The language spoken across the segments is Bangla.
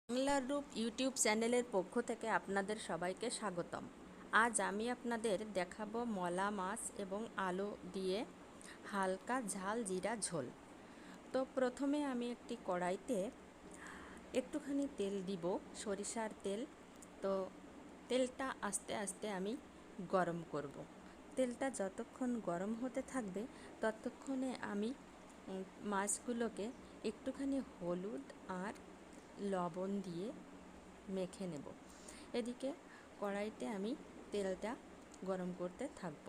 বাংলার রূপ ইউটিউব চ্যানেলের পক্ষ থেকে আপনাদের সবাইকে স্বাগতম। আজ আমি আপনাদের দেখাবো মলা মাছ এবং আলু দিয়ে হালকা ঝাল জিরা ঝোল। তো প্রথমে আমি একটি কড়াইতে একটুখানি তেল দিব, সরিষার তেল। তো তেলটা আস্তে আস্তে আমি গরম করব। তেলটা যতক্ষণ গরম হতে থাকবে ততক্ষণে আমি মাছগুলোকে একটুখানি হলুদ আর লবণ দিয়ে মেখে নেব। এদিকে কড়াইতে আমি তেলটা গরম করতে থাকব।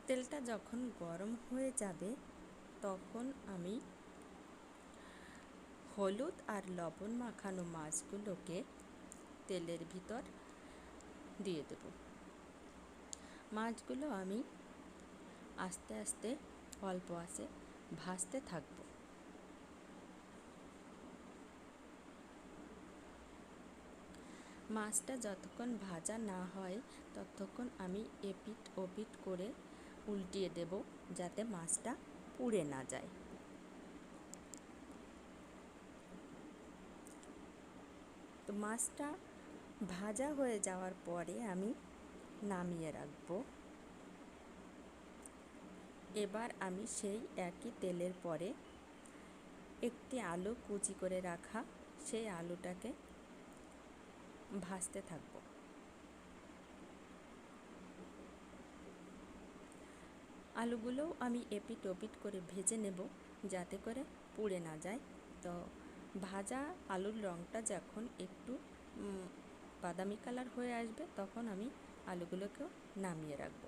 তেলটা যখন গরম হয়ে যাবে তখন আমি হলুদ আর লবণ মাখানো মাছগুলোকে তেলের ভিতর দিয়ে দেব। মাছগুলো আমি আস্তে আস্তে অল্প আঁচে ভাজতে থাকব। মাছটা যতক্ষণ ভাজা না হয় ততক্ষণ আমি এপিঠ ওপিঠ করে উল্টিয়ে দেব, যাতে মাছটা পুড়ে না যায়। তো মাছটা ভাজা হয়ে যাওয়ার পরে আমি নামিয়ে রাখব। এবার আমি সেই একই তেলের পরে একটি আলু কুচি করে রাখা, সেই আলুটাকে ভাজতে থাকব। আলুগুলোও আমি এপিঠ ওপিঠ করে ভেজে নেব, যাতে করে পুড়ে না যায়। তো ভাজা আলুর রঙটা যখন একটু বাদামি কালার হয়ে আসবে তখন আমি আলুগুলোকেও নামিয়ে রাখব।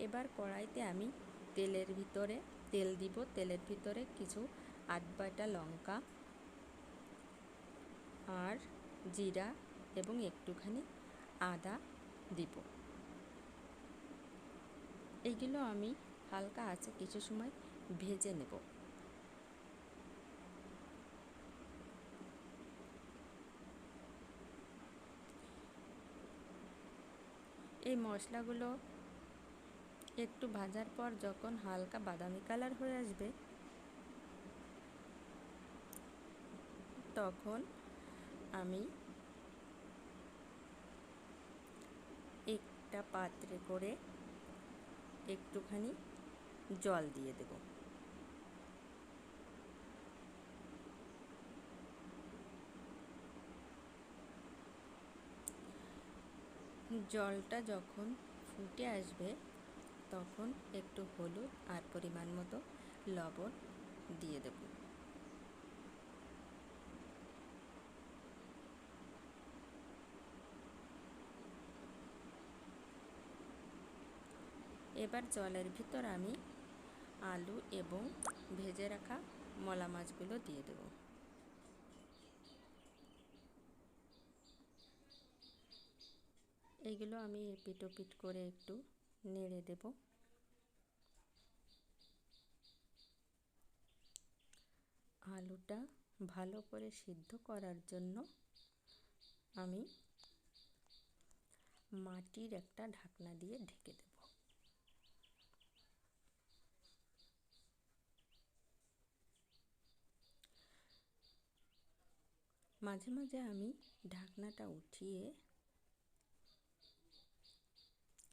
এবার কড়াইতে আমি তেলের ভিতরে তেল দিব। তেলের ভিতরে কিছু আধবাটা লঙ্কা আর জিরা এবং একটুখানি আদা দিব। এইগুলো আমি হালকা আঁচে কিছু সময় ভেজে নেব। এই মশলাগুলো একটু ভাজার পর যখন হালকা বাদামি কালার হয়ে আসবে তখন আমি একটা পাত্রে করে একটুখানি জল দিয়ে দেব। জলটা যখন ফুটে আসবে তখন একটু হলুদ আর পরিমাণ মতো লবণ দিয়ে দেব। এবার জলের ভিতর আমি আলু এবং ভেজে রাখা মলা মাছগুলো দিয়ে দেব। এইগুলো আমি এপিঠ ওপিঠ করে একটু নেড়ে দেব। আলুটা ভালো করে সিদ্ধ করার জন্য আমি মাটির একটা ঢাকনা দিয়ে ঢেকে দেব। মাঝে মাঝে আমি ঢাকনাটা উঠিয়ে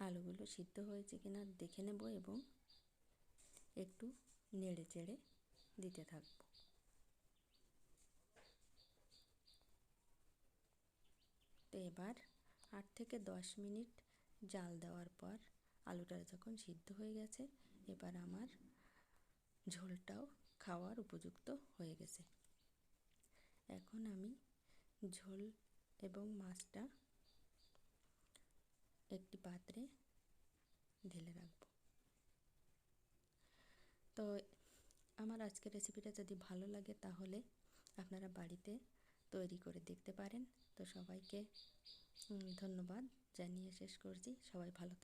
আলুগুলো সিদ্ধ হয়েছে কিনা দেখে নেব এবং একটু নেড়ে চেড়ে দিতে থাকব। তো এবার 8 থেকে 10 মিনিট জাল দেওয়ার পর আলুটা যখন সিদ্ধ হয়ে গেছে, এবার আমার ঝোলটাও খাওয়ার উপযুক্ত হয়ে গেছে। এখন আমি ঝোল এবং মাছটা একটি পাত্রে ঢেলে রাখব। তো আমার আজকের রেসিপিটা যদি ভালো লাগে তাহলে আপনারা বাড়িতে তৈরি করে দেখতে পারেন। তো সবাইকে ধন্যবাদ জানিয়ে শেষ করছি। সবাই ভালো